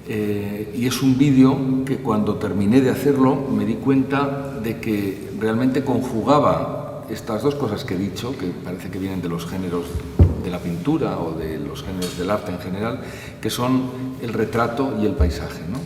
Y es un vídeo que cuando terminé de hacerlo me di cuenta de que realmente conjugaba estas dos cosas que he dicho, que parece que vienen de los géneros de la pintura o de los géneros del arte en general, que son el retrato y el paisaje, ¿no?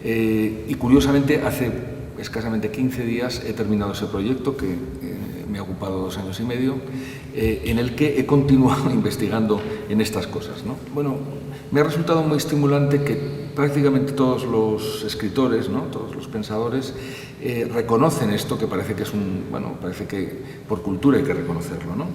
Y curiosamente, hace escasamente 15 días he terminado ese proyecto que me ha ocupado 2 años y medio, en el que he continuado investigando en estas cosas, ¿no? Bueno, me ha resultado muy estimulante que prácticamente todos los escritores, ¿no?, todos los pensadores, reconocen esto, que parece que es parece que por cultura hay que reconocerlo, ¿no?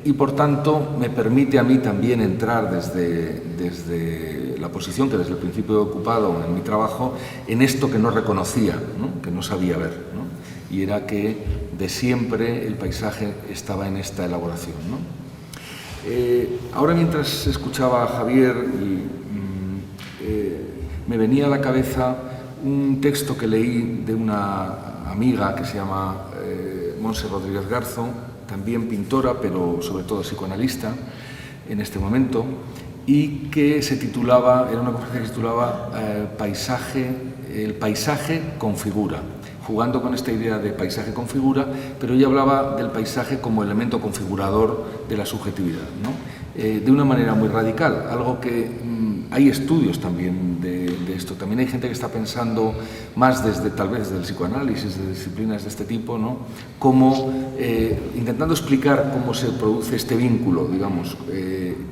Y por tanto me permite a mí también entrar desde la posición que desde el principio he ocupado en mi trabajo en esto que no reconocía, ¿no?, que no sabía ver, ¿no? Y era que de siempre el paisaje estaba en esta elaboración, ¿no? Ahora, mientras escuchaba a Javier, me venía a la cabeza un texto que leí de una amiga que se llama Montse Rodríguez Garzo, también pintora, pero sobre todo psicoanalista en este momento, y que se titulaba, era una conferencia que se titulaba El paisaje con figura, jugando con esta idea de paisaje con figura, pero ella hablaba del paisaje como elemento configurador de la subjetividad, ¿no? De una manera muy radical, algo que hay estudios también de esto. También hay gente que está pensando más desde, tal vez, del psicoanálisis, de disciplinas de este tipo, ¿no?, como intentando explicar cómo se produce este vínculo, digamos,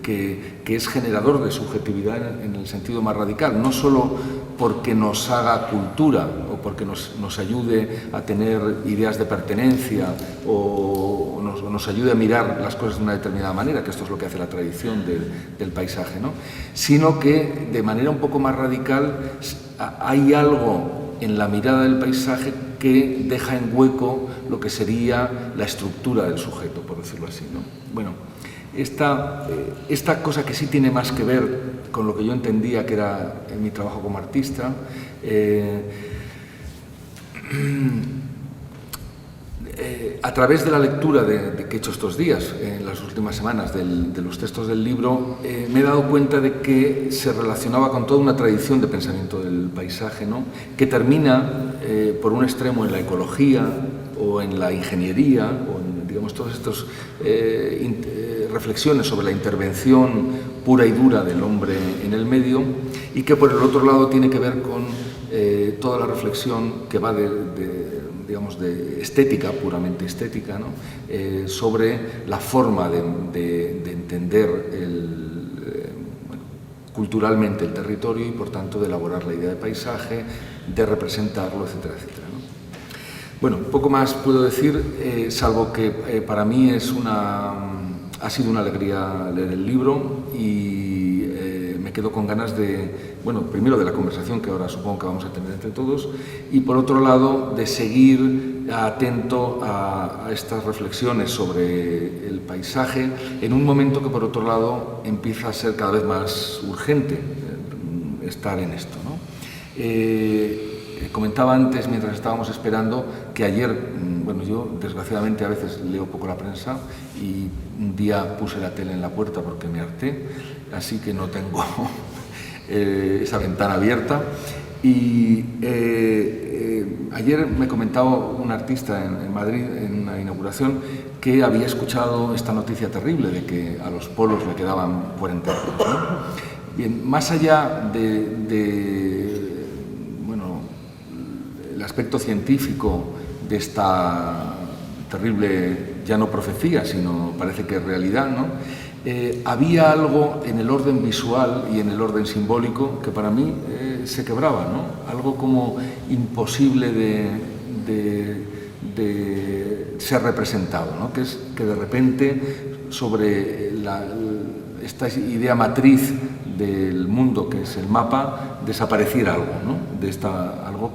que es generador de subjetividad en el sentido más radical, no solo porque nos haga cultura o porque nos ayude a tener ideas de pertenencia o nos ayude a mirar las cosas de una determinada manera, que esto es lo que hace la tradición del paisaje, ¿no?, sino que de manera un poco más radical hay algo en la mirada del paisaje que deja en hueco lo que sería la estructura del sujeto, por decirlo así, ¿no? Bueno, esta cosa que sí tiene más que ver con lo que yo entendía que era mi trabajo como artista, a través de la lectura que he hecho estos días, en las últimas semanas, de los textos del libro, me he dado cuenta de que se relacionaba con toda una tradición de pensamiento del paisaje, ¿no?, que termina por un extremo en la ecología o en la ingeniería o en, digamos, todas estas reflexiones sobre la intervención pura y dura del hombre en el medio, y que por el otro lado tiene que ver con toda la reflexión que va digamos, de estética, puramente estética, ¿no?, sobre la forma de entender culturalmente el territorio y, por tanto, de elaborar la idea de paisaje, de representarlo, etcétera, etcétera, ¿no? Bueno, poco más puedo decir, salvo que para mí ha sido una alegría leer el libro y me quedo con ganas de, bueno, primero de la conversación que ahora supongo que vamos a tener entre todos, y por otro lado de seguir atento a estas reflexiones sobre el paisaje en un momento que, por otro lado, empieza a ser cada vez más urgente estar en esto, ¿no? Comentaba antes, mientras estábamos esperando, que ayer, bueno, yo desgraciadamente a veces leo poco la prensa y un día puse la tele en la puerta porque me harté, así que no tengo esa ventana abierta. Y ayer me comentaba un artista en Madrid, en una inauguración, que había escuchado esta noticia terrible de que a los polos le quedaban 40 años, ¿no? Bien, más allá el aspecto científico de esta terrible, ya no profecía, sino parece que es realidad, ¿no?, había algo en el orden visual y en el orden simbólico que para mí se quebraba, ¿no?, algo como imposible de ser representado, ¿no?, que es que de repente sobre esta idea matriz del mundo, que es el mapa, desapareciera algo, ¿no?, algo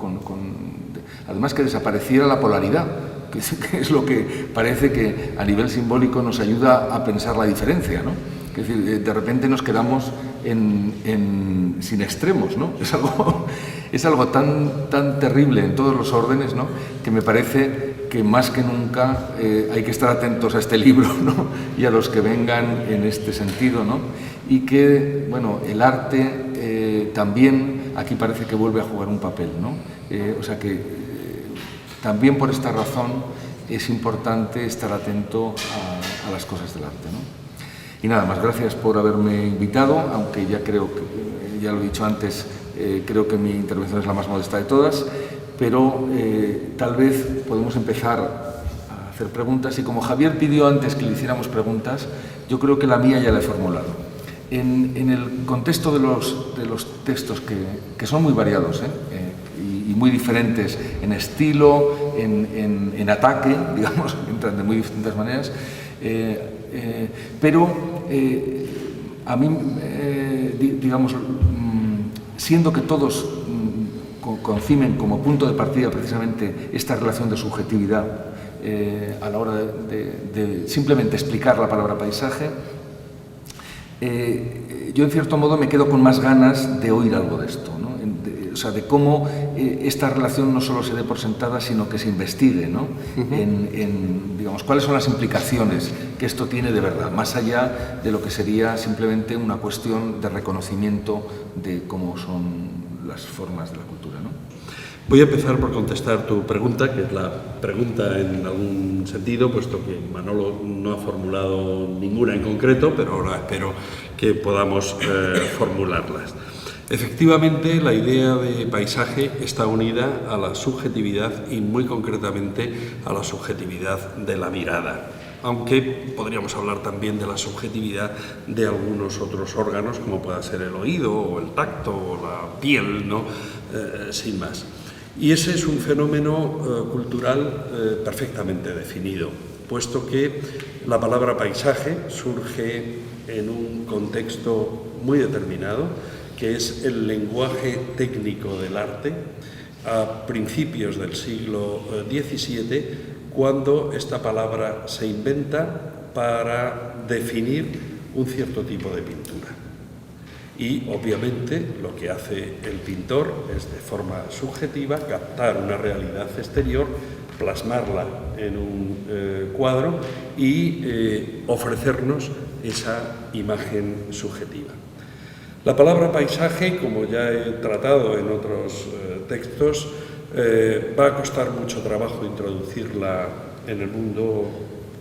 además que desapareciera la polaridad, que es lo que parece que a nivel simbólico nos ayuda a pensar la diferencia, ¿no? Es decir, de repente nos quedamos sin extremos, ¿no? Es algo tan terrible en todos los órdenes, ¿no?, que me parece que más que nunca hay que estar atentos a este libro, ¿no?, y a los que vengan en este sentido, ¿no?, y que, bueno, el arte también aquí parece que vuelve a jugar un papel, ¿no? O sea que también por esta razón es importante estar atento a las cosas del arte, ¿no? Y nada más, gracias por haberme invitado, aunque ya creo que, ya lo he dicho antes, creo que mi intervención es la más modesta de todas, pero tal vez podemos empezar a hacer preguntas, y como Javier pidió antes que le hiciéramos preguntas, yo creo que la mía ya la he formulado. En el contexto de los textos, que son muy variados y muy diferentes en estilo, en ataque, digamos, entran de muy distintas maneras, pero a mí, digamos, siendo que todos conciben como punto de partida precisamente esta relación de subjetividad a la hora de simplemente explicar la palabra paisaje, yo en cierto modo me quedo con más ganas de oír algo de esto, ¿no? O sea, de cómo esta relación no solo se dé por sentada, sino que se investigue, ¿no? Digamos, cuáles son las implicaciones que esto tiene de verdad, más allá de lo que sería simplemente una cuestión de reconocimiento de cómo son las formas de la cultura, ¿no? Voy a empezar por contestar tu pregunta, que es la pregunta en algún sentido, puesto que Manolo no ha formulado ninguna en concreto, pero ahora espero que podamos formularlas. Efectivamente, la idea de paisaje está unida a la subjetividad y muy concretamente a la subjetividad de la mirada, aunque podríamos hablar también de la subjetividad de algunos otros órganos, como pueda ser el oído o el tacto o la piel, ¿no? Sin más. Y ese es un fenómeno cultural perfectamente definido, puesto que la palabra paisaje surge en un contexto muy determinado, que es el lenguaje técnico del arte, a principios del siglo XVII, cuando esta palabra se inventa para definir un cierto tipo de pintura. Y obviamente lo que hace el pintor es, de forma subjetiva, captar una realidad exterior, plasmarla en un cuadro y ofrecernos esa imagen subjetiva. La palabra paisaje, como ya he tratado en otros textos, va a costar mucho trabajo introducirla en el mundo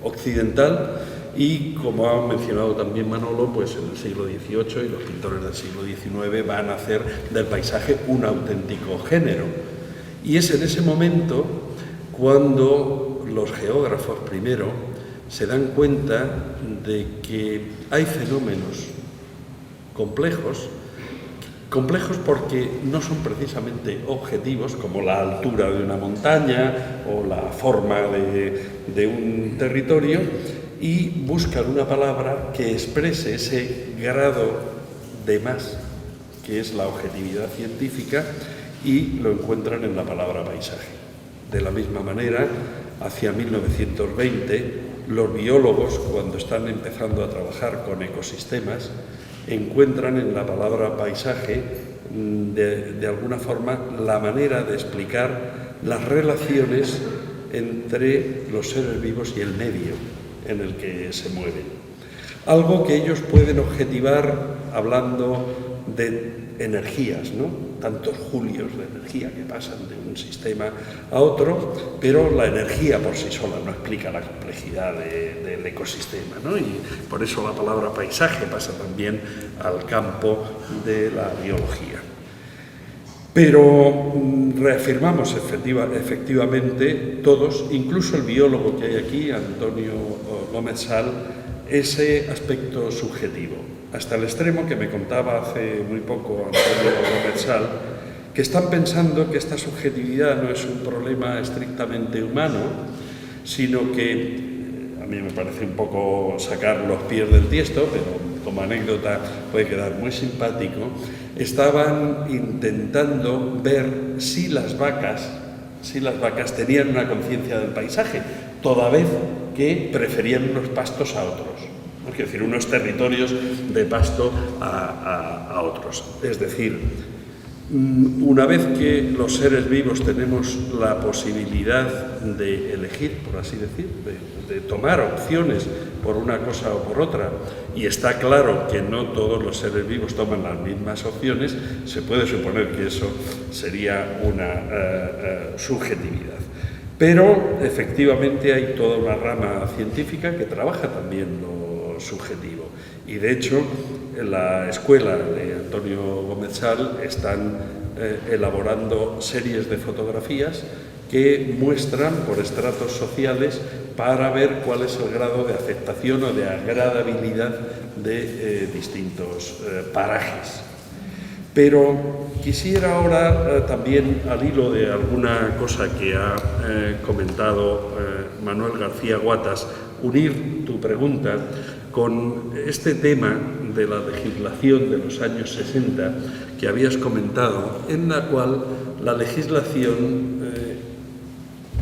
occidental y, como ha mencionado también Manolo, pues en el siglo XVIII y los pintores del siglo XIX van a hacer del paisaje un auténtico género. Y es en ese momento cuando los geógrafos primero se dan cuenta de que hay fenómenos complejos porque no son precisamente objetivos, como la altura de una montaña o la forma de un territorio, y buscan una palabra que exprese ese grado de más, que es la objetividad científica, y lo encuentran en la palabra paisaje. De la misma manera, hacia 1920, los biólogos, cuando están empezando a trabajar con ecosistemas, encuentran en la palabra paisaje, de alguna forma, la manera de explicar las relaciones entre los seres vivos y el medio en el que se mueven. Algo que ellos pueden objetivar hablando de energías, ¿no? Tantos julios de energía que pasan de un sistema a otro, pero la energía por sí sola no explica la complejidad del ecosistema, ¿no? Y por eso la palabra paisaje pasa también al campo de la biología. Pero reafirmamos efectivamente todos, incluso el biólogo que hay aquí, Antonio Gómez Sal, ese aspecto subjetivo, hasta el extremo que me contaba hace muy poco Antonio Gómez Sal, que están pensando que esta subjetividad no es un problema estrictamente humano, sino que, a mí me parece un poco sacar los pies del tiesto, pero como anécdota puede quedar muy simpático, estaban intentando ver si las vacas tenían una conciencia del paisaje, toda vez que preferían unos pastos a otros. Es decir, unos territorios de pasto a otros. Es decir, una vez que los seres vivos tenemos la posibilidad de elegir, por así decir, de tomar opciones por una cosa o por otra, y está claro que no todos los seres vivos toman las mismas opciones, se puede suponer que eso sería una subjetividad. Pero efectivamente hay toda una rama científica que trabaja también lo subjetivo, y de hecho en la escuela de Antonio Gómez Sal están elaborando series de fotografías que muestran por estratos sociales para ver cuál es el grado de aceptación o de agradabilidad de distintos parajes. Pero quisiera ahora también, al hilo de alguna cosa que ha comentado Manuel García Guatas, unir tu pregunta con este tema de la legislación de los años 60 que habías comentado, en la cual la legislación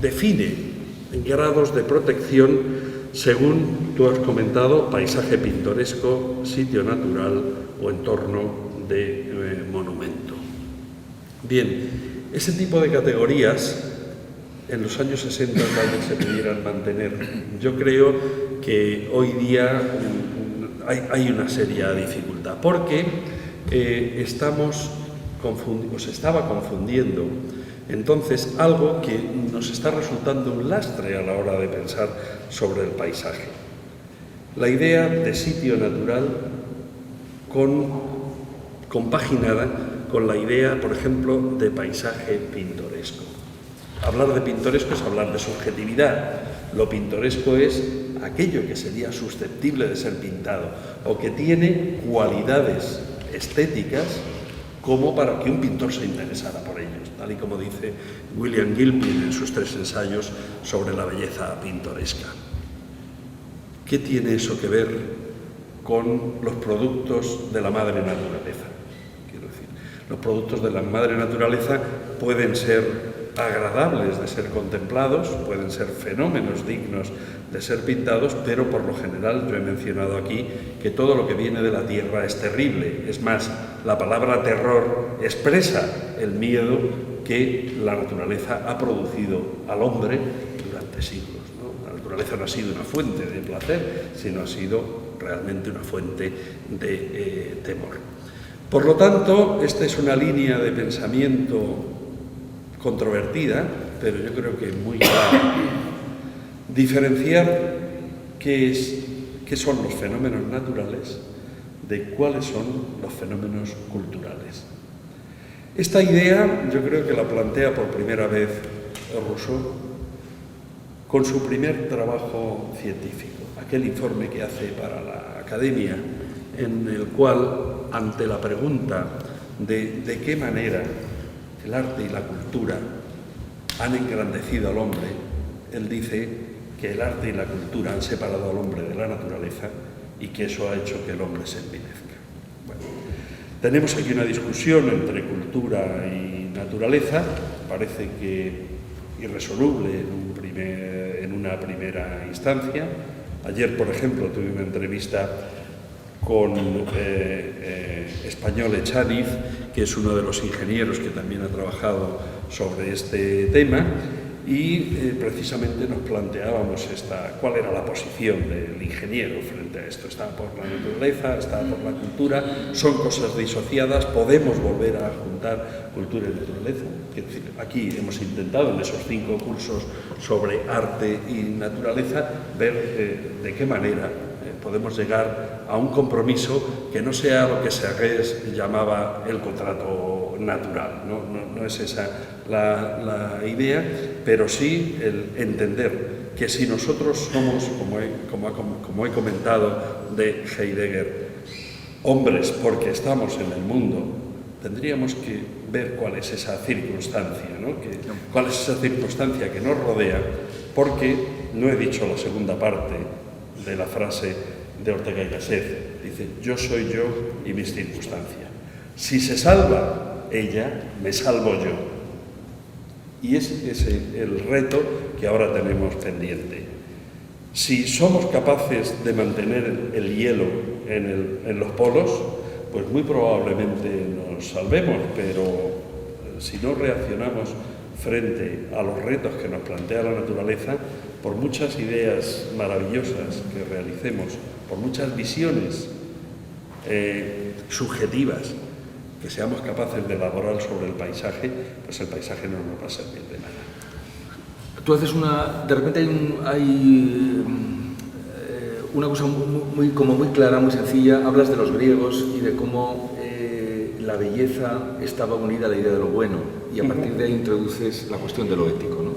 define grados de protección según tú has comentado, paisaje pintoresco, sitio natural o entorno de monumento. Bien, ese tipo de categorías en los años 60 tal vez se pudieran mantener. Yo creo que hoy día hay una seria dificultad, porque se estaba confundiendo entonces algo que nos está resultando un lastre a la hora de pensar sobre el paisaje. La idea de sitio natural compaginada con la idea, por ejemplo, de paisaje pintoresco. Hablar de pintoresco es hablar de subjetividad. Lo pintoresco es aquello que sería susceptible de ser pintado o que tiene cualidades estéticas como para que un pintor se interesara por ellos, tal y como dice William Gilpin en sus 3 ensayos sobre la belleza pintoresca. ¿Qué tiene eso que ver con los productos de la madre naturaleza? Quiero decir, los productos de la madre naturaleza pueden ser agradables de ser contemplados, pueden ser fenómenos dignos de ser pintados, pero por lo general yo he mencionado aquí que todo lo que viene de la tierra es terrible. Es más, la palabra terror expresa el miedo que la naturaleza ha producido al hombre durante siglos, ¿no? La naturaleza no ha sido una fuente de placer, sino ha sido realmente una fuente de temor. Por lo tanto, esta es una línea de pensamiento controvertida, pero yo creo que muy clara. Diferenciar qué son los fenómenos naturales de cuáles son los fenómenos culturales. Esta idea yo creo que la plantea por primera vez Rousseau con su primer trabajo científico, aquel informe que hace para la Academia, en el cual, ante la pregunta de qué manera el arte y la cultura han engrandecido al hombre, él dice que el arte y la cultura han separado al hombre de la naturaleza y que eso ha hecho que el hombre se envilezca. Bueno, tenemos aquí una discusión entre cultura y naturaleza, parece que irresoluble en una primera instancia. Ayer, por ejemplo, tuve una entrevista con Español Echaniz, que es uno de los ingenieros que también ha trabajado sobre este tema, y precisamente nos planteábamos cuál era la posición del ingeniero frente a esto. ¿Está por la naturaleza? ¿Está por la cultura? ¿Son cosas disociadas? ¿Podemos volver a juntar cultura y naturaleza? Es decir, aquí hemos intentado en esos 5 cursos sobre arte y naturaleza ver de qué manera podemos llegar a un compromiso que no sea lo que Serres llamaba el contrato natural. No es esa la idea, pero sí el entender que si nosotros somos, como he comentado de Heidegger, hombres porque estamos en el mundo, tendríamos que ver cuál es esa circunstancia, ¿no? Cuál es esa circunstancia que nos rodea, porque no he dicho la segunda parte de la frase de Ortega y Gasset. Dice: yo soy yo y mis circunstancias. Si se salva ella, me salvo yo. Y ese es el reto que ahora tenemos pendiente. Si somos capaces de mantener el hielo en los polos, pues muy probablemente nos salvemos, pero si no reaccionamos frente a los retos que nos plantea la naturaleza, por muchas ideas maravillosas que realicemos, por muchas visiones subjetivas que seamos capaces de elaborar sobre el paisaje, pues el paisaje no nos va a servir de nada. Tú haces de repente hay una cosa muy clara, muy sencilla. Hablas de los griegos y de cómo la belleza estaba unida a la idea de lo bueno, y a partir de ahí introduces la cuestión de lo ético, ¿no?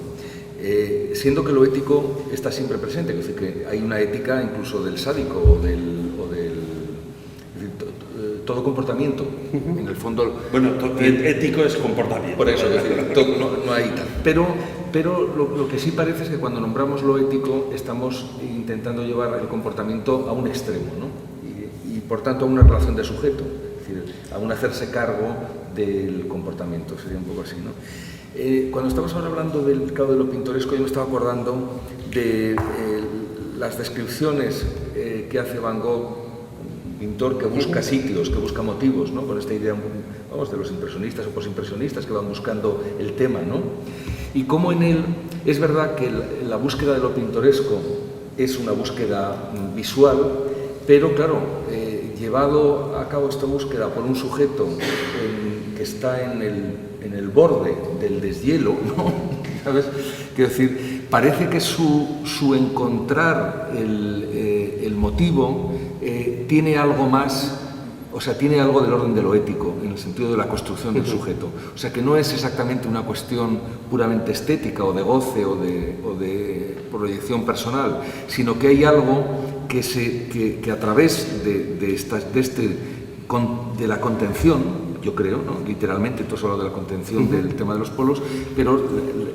Siendo que lo ético está siempre presente, es decir, que hay una ética incluso del sádico o del todo comportamiento, en el fondo... Bueno, ético es comportamiento. Por eso, es decir, no hay tal. Pero lo que sí parece es que cuando nombramos lo ético estamos intentando llevar el comportamiento a un extremo, ¿no? Y por tanto a una relación de sujeto, es decir, a un hacerse cargo del comportamiento, sería un poco así, ¿no? Cuando estamos ahora hablando del cabo de lo pintoresco, yo me estaba acordando de las descripciones que hace Van Gogh, pintor que busca sitios, que busca motivos, ¿no? Con esta idea, vamos, de los impresionistas o posimpresionistas que van buscando el tema, ¿no? Y cómo en él es verdad que la búsqueda de lo pintoresco es una búsqueda visual, pero claro, llevado a cabo esta búsqueda por un sujeto que está en el borde del deshielo, ¿no? ¿Sabes? Quiero decir, parece que su encontrar el motivo tiene algo más, o sea, tiene algo del orden de lo ético, en el sentido de la construcción del sujeto. O sea, que no es exactamente una cuestión puramente estética o de goce o de proyección personal, sino que hay algo que a través de la contención, yo creo, ¿no? Literalmente, tú has hablado de la contención del tema de los polos, pero,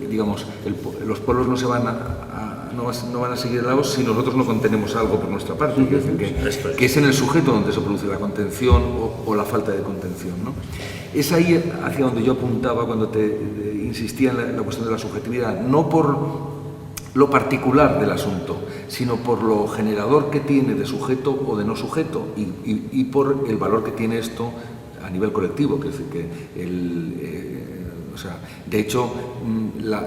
digamos, los polos no van a seguir helados si nosotros no contenemos algo por nuestra parte. Quiero decir que es en el sujeto donde se produce la contención o la falta de contención, ¿no? Es ahí hacia donde yo apuntaba cuando insistía en la cuestión de la subjetividad, no por lo particular del asunto, sino por lo generador que tiene de sujeto o de no sujeto y por el valor que tiene esto a nivel colectivo, que es decir, o sea, de hecho, la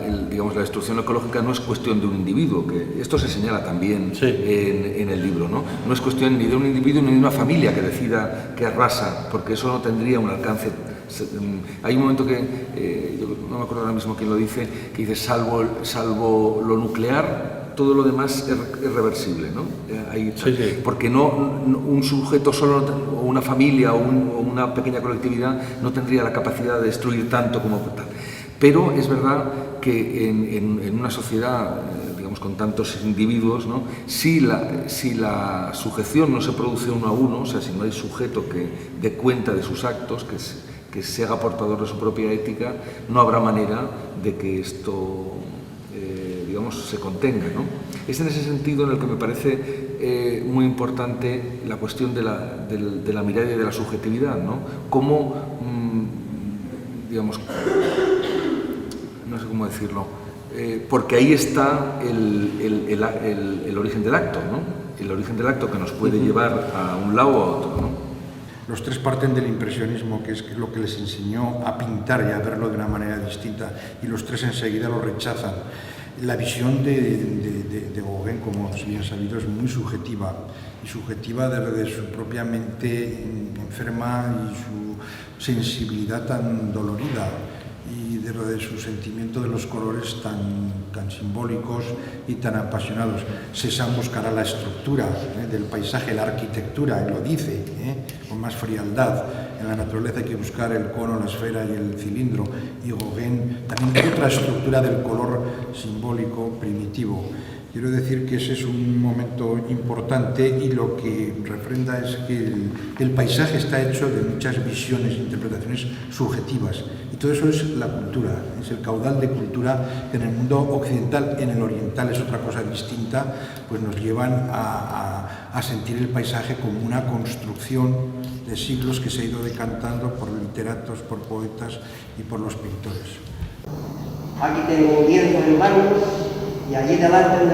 destrucción ecológica no es cuestión de un individuo, que esto se señala también en el libro, ¿no? No es cuestión ni de un individuo ni de una familia que decida que arrasa, porque eso no tendría un alcance. Hay un momento que, yo no me acuerdo ahora mismo quién lo dice, que dice, salvo lo nuclear, todo lo demás es reversible, ¿no? Porque un sujeto solo, o una familia, o una pequeña colectividad, no tendría la capacidad de destruir tanto como tal. Pero es verdad que en una sociedad, digamos, con tantos individuos, ¿no? Si la sujeción no se produce uno a uno, o sea, si no hay sujeto que dé cuenta de sus actos, que se haga portador de su propia ética, no habrá manera de que esto se contenga, ¿no? Es en ese sentido en el que me parece muy importante la cuestión de la mirada y de la subjetividad, ¿no? Cómo, digamos, no sé cómo decirlo, porque ahí está el origen del acto, ¿no? El origen del acto que nos puede llevar a un lado o a otro, ¿no? Los tres parten del impresionismo, que es lo que les enseñó a pintar y a verlo de una manera distinta, y los tres enseguida lo rechazan. La visión de Gauguin, como bien sabido, es muy subjetiva, y subjetiva desde su propia mente enferma y su sensibilidad tan dolorida, y desde su sentimiento de los colores tan simbólicos y tan apasionados. Cézanne buscará la estructura del paisaje, la arquitectura, lo dice, con más frialdad. En la naturaleza hay que buscar el cono, la esfera y el cilindro, y Gauguin también hay otra estructura del color simbólico primitivo. Quiero decir que ese es un momento importante, y lo que refrenda es que el paisaje está hecho de muchas visiones e interpretaciones subjetivas, y todo eso es la cultura, es el caudal de cultura que en el mundo occidental, en el oriental es otra cosa distinta, pues nos llevan a sentir el paisaje como una construcción de siglos que se ha ido decantando por literatos, por poetas y por los pintores. Aquí tengo un lienzo en mano y allí delante